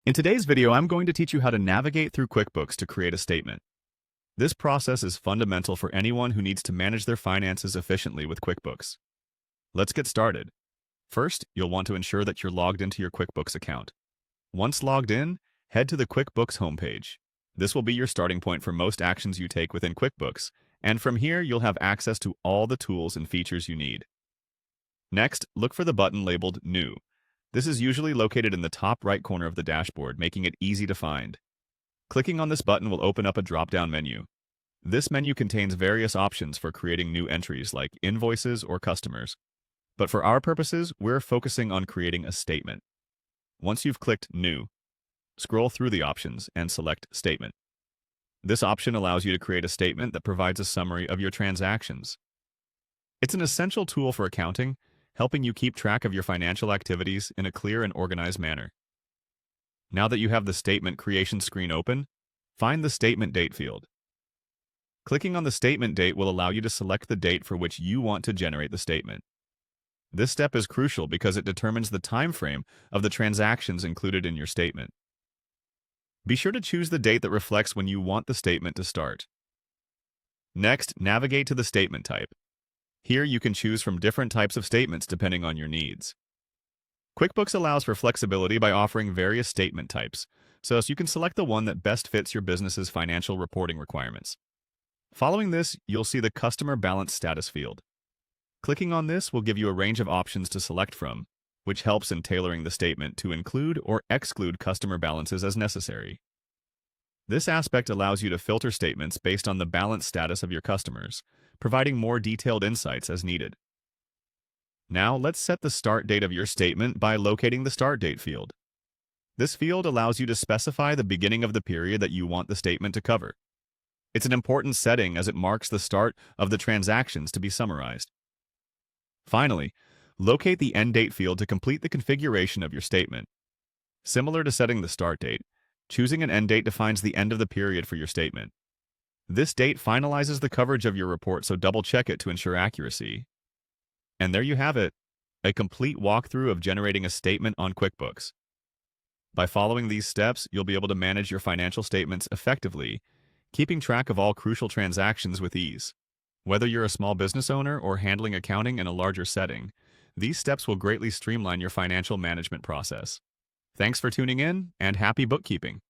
In today's video, I'm going to teach you how to navigate through QuickBooks to create a statement. This process is fundamental for anyone who needs to manage their finances efficiently with QuickBooks. Let's get started. First, you'll want to ensure that you're logged into your QuickBooks account. Once logged in, head to the QuickBooks homepage. This will be your starting point for most actions you take within QuickBooks, and from here you'll have access to all the tools and features you need. Next, look for the button labeled New. This is usually located in the top right corner of the dashboard, making it easy to find. Clicking on this button will open up a drop-down menu. This menu contains various options for creating new entries like invoices or customers. But for our purposes, we're focusing on creating a statement. Once you've clicked New, scroll through the options and select Statement. This option allows you to create a statement that provides a summary of your transactions. It's an essential tool for accounting, helping you keep track of your financial activities in a clear and organized manner. Now that you have the statement creation screen open, find the statement date field. Clicking on the statement date will allow you to select the date for which you want to generate the statement. This step is crucial because it determines the time frame of the transactions included in your statement. Be sure to choose the date that reflects when you want the statement to start. Next, navigate to the statement type. Here you can choose from different types of statements depending on your needs. QuickBooks allows for flexibility by offering various statement types, so you can select the one that best fits your business's financial reporting requirements. Following this, you'll see the Customer Balance Status field. Clicking on this will give you a range of options to select from, which helps in tailoring the statement to include or exclude customer balances as necessary. This aspect allows you to filter statements based on the balance status of your customers, providing more detailed insights as needed. Now, let's set the start date of your statement by locating the Start Date field. This field allows you to specify the beginning of the period that you want the statement to cover. It's an important setting as it marks the start of the transactions to be summarized. Finally, locate the End Date field to complete the configuration of your statement. Similar to setting the start date, choosing an end date defines the end of the period for your statement. This date finalizes the coverage of your report, so double-check it to ensure accuracy. And there you have it, a complete walkthrough of generating a statement on QuickBooks. By following these steps, you'll be able to manage your financial statements effectively, keeping track of all crucial transactions with ease. Whether you're a small business owner or handling accounting in a larger setting, these steps will greatly streamline your financial management process. Thanks for tuning in, and happy bookkeeping!